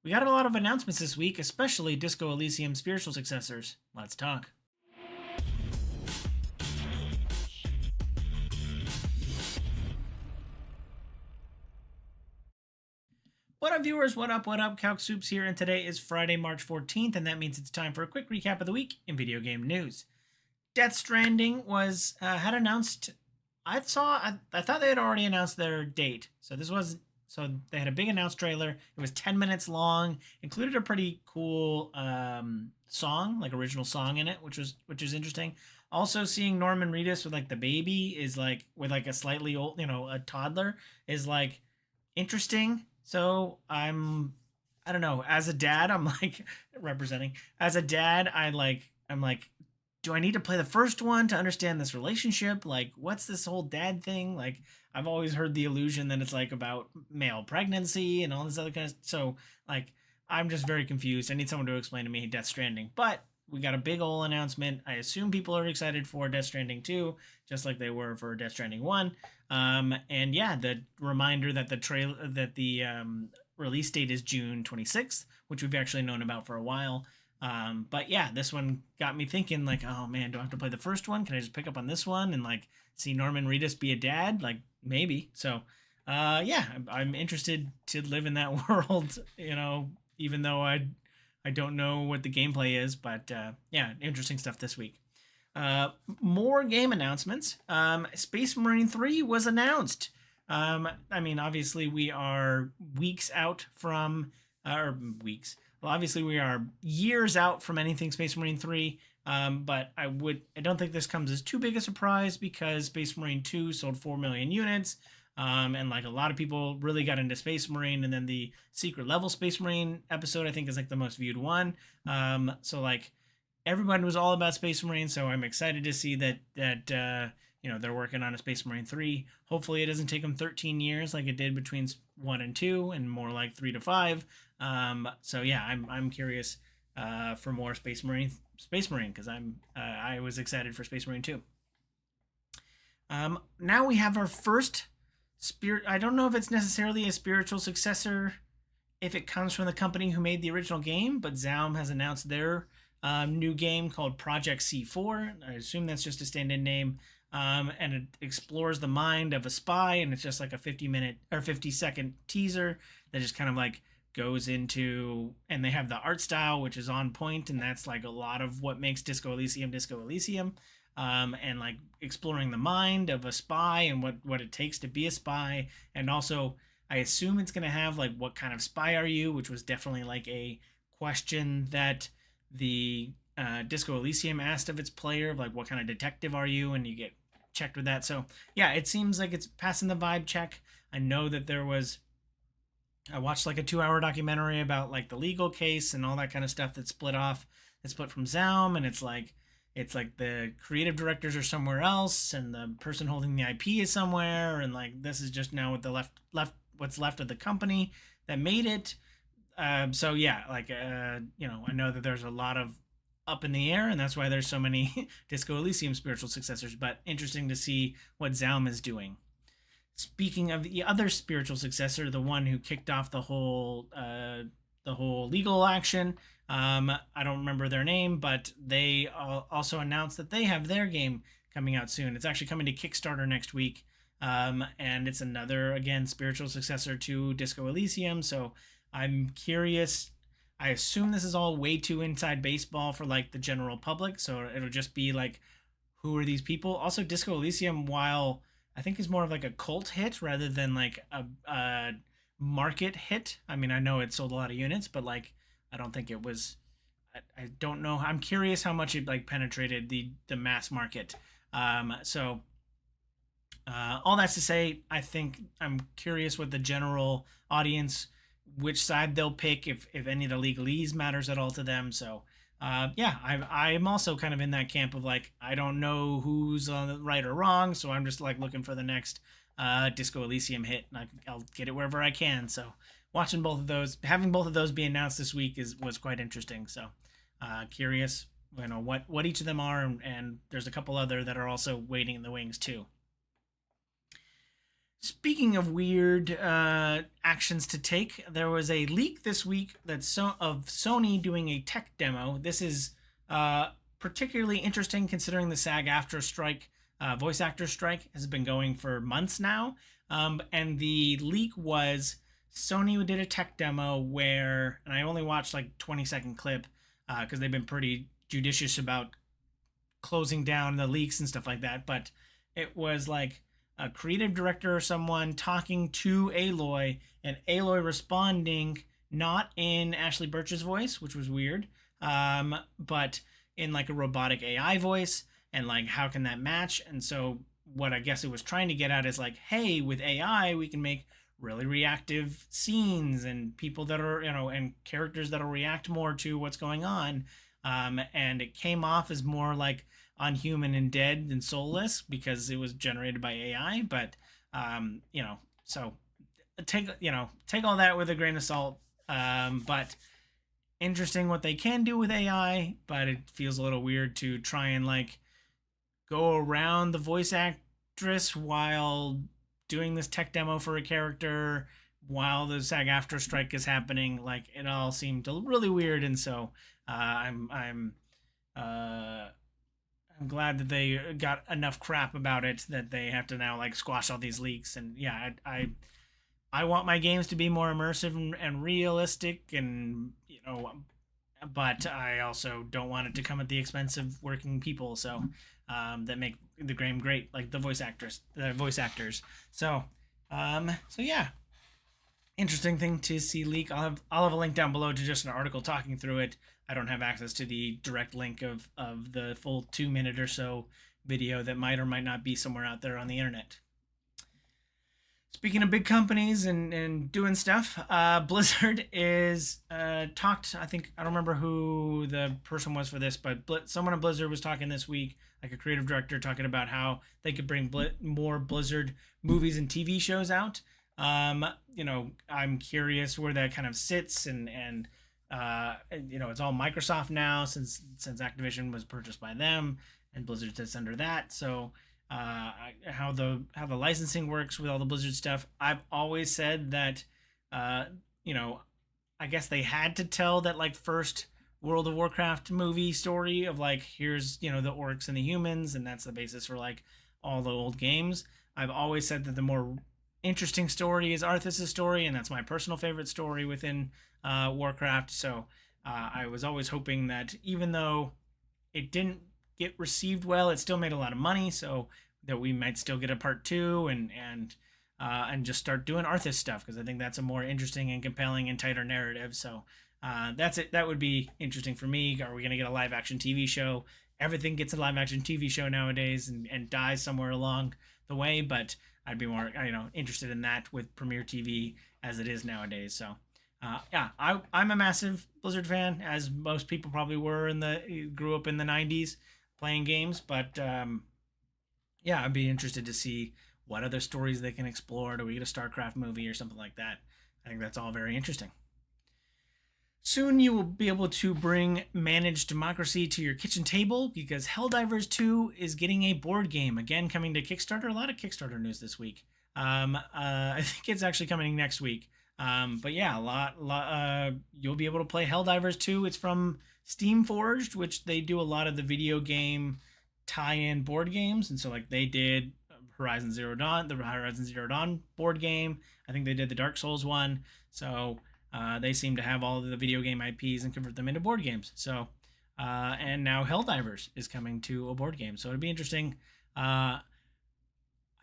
We got a lot of announcements this week, especially Disco Elysium spiritual successors. Let's talk. What up, viewers? What up? What up? Calc Soups here, and today is Friday, March 14th, and that means it's time for a quick recap of the week in video game news. Death Stranding was had announced. I thought they had already announced their date, so they had a big announced trailer. It was 10 minutes long, included a pretty cool song, like original song in it, which is interesting. Also, seeing Norman Reedus with like the baby is like with like a slightly old, a toddler is like interesting. So I don't know. As a dad, I'm like representing. As a dad, I'm like, do I need to play the first one to understand this relationship? Like, what's this whole dad thing? Like, I've always heard the illusion that it's like about male pregnancy and all this other kind of. So like, I'm just very confused. I need someone to explain to me Death Stranding. But we got a big ol' announcement. I assume people are excited for Death Stranding 2, just like they were for Death Stranding 1. And yeah, the reminder that the release date is June 26th, which we've actually known about for a while. But yeah, this one got me thinking, like, oh man, do I have to play the first one? Can I just pick up on this one and like see Norman Reedus be a dad? Like maybe. So yeah, I'm interested to live in that world, even though I don't know what the gameplay is, but yeah, interesting stuff this week. Uh, More game announcements. Space Marine 3 was announced. I mean, obviously, we are weeks out from, or weeks. Well, obviously, we are years out from anything Space Marine 3. But I don't think this comes as too big a surprise because Space Marine 2 sold 4 million units. And like a lot of people really got into Space Marine, and then the Secret Level Space Marine episode I think is like the most viewed one. So like everybody was all about Space Marine, so I'm excited to see that they're working on a Space Marine 3. Hopefully it doesn't take them 13 years like it did between 1 and 2, and more like 3 to 5. So yeah, I'm curious for more Space Marine because I was excited for Space Marine 2. Now we have our first spirit. I don't know if it's necessarily a spiritual successor if it comes from the company who made the original game, but Zaum has announced their new game called Project C4. I assume that's just a stand-in name. And it explores the mind of a spy, and it's just like a 50-minute or 50-second teaser that just kind of like goes into, and they have the art style which is on point, and that's like a lot of what makes Disco Elysium. And like exploring the mind of a spy and what it takes to be a spy, and also I assume it's going to have like what kind of spy are you, which was definitely like a question that the Disco Elysium asked of its player, of like what kind of detective are you, and you get checked with that. So yeah, it seems like it's passing the vibe check. I know that I watched like a 2-hour documentary about like the legal case and all that kind of stuff that split from Zaum, and it's like the creative directors are somewhere else and the person holding the IP is somewhere, and like this is just now what the what's left of the company that made it. So yeah, like I know that there's a lot of up in the air, and that's why there's so many Disco Elysium spiritual successors. But interesting to see what Zaum is doing. Speaking of the other spiritual successor, the one who kicked off the whole legal action, I don't remember their name, but they also announced that they have their game coming out soon. It's actually coming to Kickstarter next week. And it's another, again, spiritual successor to Disco Elysium. So I'm curious. I assume this is all way too inside baseball for like the general public. So it'll just be like, who are these people? Also, Disco Elysium, while I think is more of like a cult hit rather than like a market hit. I mean, I know it sold a lot of units, but like I don't think it was. I don't know. I'm curious how much it like penetrated the mass market. So all that's to say, I think I'm curious what the general audience, which side they'll pick, if any of the legalese matters at all to them. So yeah, I'm also kind of in that camp of like I don't know who's on the right or wrong, so I'm just like looking for the next Disco Elysium hit, and I'll get it wherever I can. So watching both of those, having both of those be announced this week was quite interesting. So curious, what each of them are, and there's a couple other that are also waiting in the wings too. Speaking of weird actions to take, there was a leak this week of Sony doing a tech demo. This is uh, particularly interesting considering the SAG-AFTRA strike, voice actor strike, has been going for months now. And the leak was Sony did a tech demo where, and I only watched like 20-second clip because they've been pretty judicious about closing down the leaks and stuff like that. But it was like a creative director or someone talking to Aloy, and Aloy responding not in Ashley Birch's voice, which was weird, but in like a robotic AI voice. And like, how can that match? And so, what I guess it was trying to get at is like, hey, with AI, we can make really reactive scenes and people that are, and characters that'll react more to what's going on. And it came off as more like unhuman and dead and soulless because it was generated by AI. But so take all that with a grain of salt. But interesting what they can do with AI, but it feels a little weird to try and like go around the voice actress while doing this tech demo for a character while the SAG-AFTRA strike is happening. Like, it all seemed really weird, and so uh, I'm glad that they got enough crap about it that they have to now like squash all these leaks. And yeah, I want my games to be more immersive and realistic, and but I also don't want it to come at the expense of working people. So that make the game great, like the voice actors. So yeah, interesting thing to see leak. I'll have a link down below to just an article talking through it. I don't have access to the direct link of the full 2 minute or so video that might or might not be somewhere out there on the internet. Speaking of big companies and doing stuff, Blizzard is talked. I don't remember who the person was for this, but someone at Blizzard was talking this week, like a creative director, talking about how they could bring more Blizzard movies and TV shows out. I'm curious where that kind of sits, and it's all Microsoft now since Activision was purchased by them, and Blizzard sits under that. So how the licensing works with all the Blizzard stuff. I've always said that, I guess they had to tell that like first World of Warcraft movie story of like, here's the orcs and the humans, and that's the basis for like all the old games. I've always said that the more interesting story is Arthas' story, and that's my personal favorite story within Warcraft. So I was always hoping that even though it didn't get received well, it still made a lot of money, so that we might still get a part two and just start doing Arthas stuff, because I think that's a more interesting and compelling and tighter narrative. So that's it. That would be interesting for me. Are we going to get a live action TV show? Everything gets a live action TV show nowadays and dies somewhere along the way, but I'd be more interested in that with Premiere TV as it is nowadays. So yeah, I'm a massive Blizzard fan, as most people probably were grew up in the 90s playing games. But yeah, I'd be interested to see what other stories they can explore. Do we get a StarCraft movie or something like that? I think that's all very interesting. Soon you will be able to bring Managed Democracy to your kitchen table, because Helldivers 2 is getting a board game, again coming to Kickstarter. A lot of Kickstarter news this week. I think it's actually coming next week. But yeah, you'll be able to play Helldivers 2. It's from Steamforged, which they do a lot of the video game tie-in board games, and so like they did the Horizon Zero Dawn board game. I think they did the Dark Souls one. So they seem to have all of the video game IPs and convert them into board games. So and now Helldivers is coming to a board game, so it'd be interesting. I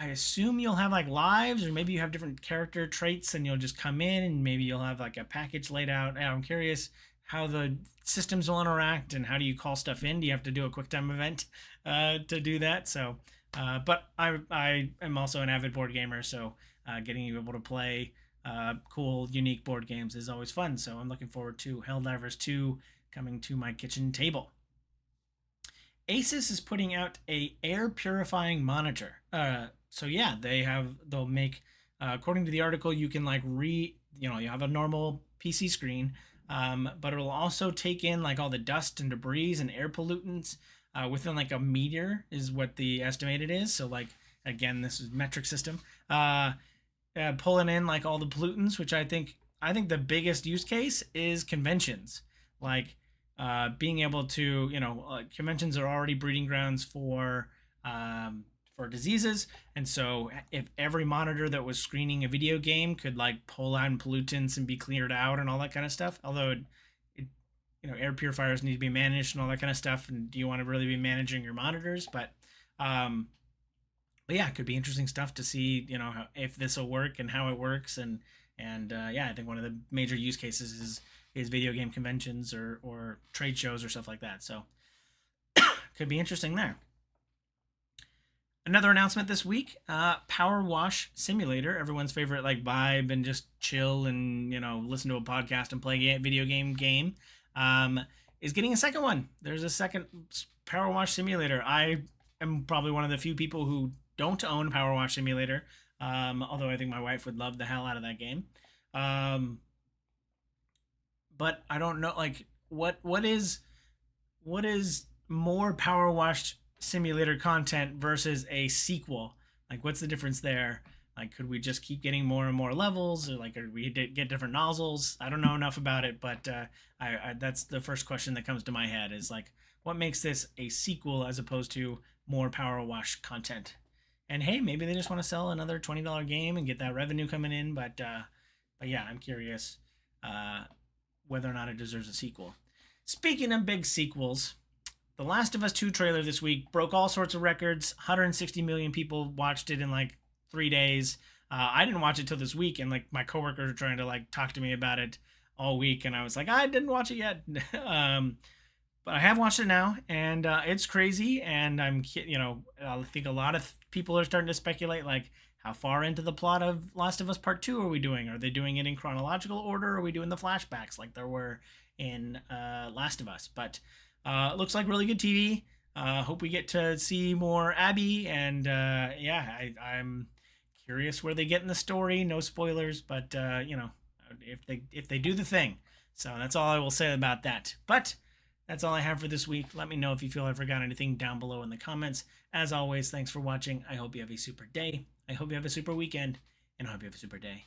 assume you'll have like lives, or maybe you have different character traits and you'll just come in and maybe you'll have like a package laid out. I'm curious how the systems will interact, and how do you call stuff in? Do you have to do a QuickTime event to do that? So, but I am also an avid board gamer, so getting you able to play cool, unique board games is always fun. So I'm looking forward to Helldivers 2 coming to my kitchen table. Asus is putting out a air purifying monitor. So yeah, they'll make, according to the article, you can like you have a normal PC screen, but it'll also take in like all the dust and debris and air pollutants within like a meter is what the estimated is. So like, again, this is metric system. pulling in like all the pollutants, which I think the biggest use case is conventions, like being able to conventions are already breeding grounds for diseases, and so if every monitor that was screening a video game could like pull out pollutants and be cleared out and all that kind of stuff, although it air purifiers need to be managed and all that kind of stuff, and do you want to really be managing your monitors? Um, but yeah, it could be interesting stuff to see, if this will work and how it works, and yeah, I think one of the major use cases is video game conventions or trade shows or stuff like that. So could be interesting there. Another announcement this week: Power Wash Simulator, everyone's favorite like vibe and just chill and listen to a podcast and play a video game, is getting a second one. There's a second Power Wash Simulator. I am probably one of the few people who don't own Power Wash Simulator, although I think my wife would love the hell out of that game. But I don't know, like what is more Power Wash Simulator content versus a sequel? Like, what's the difference there? Like, could we just keep getting more and more levels, or like, are we get different nozzles? I don't know enough about it, but I that's the first question that comes to my head is like, what makes this a sequel as opposed to more Power Wash content? And hey, maybe they just want to sell another $20 game and get that revenue coming in, but yeah, I'm curious uh, whether or not it deserves a sequel. Speaking of big sequels, the Last of Us 2 trailer this week broke all sorts of records. 160 million people watched it in like 3 days. I didn't watch it till this week, and like my coworkers are trying to like talk to me about it all week, and I was like, I didn't watch it yet. But I have watched it now, and it's crazy. And I think a lot of people are starting to speculate like, how far into the plot of Last of Us Part 2 are we doing? Are they doing it in chronological order? Or are we doing the flashbacks like there were in Last of Us? But it looks like really good TV. Hope we get to see more Abby, and yeah, I'm curious where they get in the story. No spoilers, but if they do the thing. So that's all I will say about that. But that's all I have for this week. Let me know if you feel I forgot anything down below in the comments. As always, thanks for watching. I hope you have a super day. I hope you have a super weekend, and I hope you have a super day.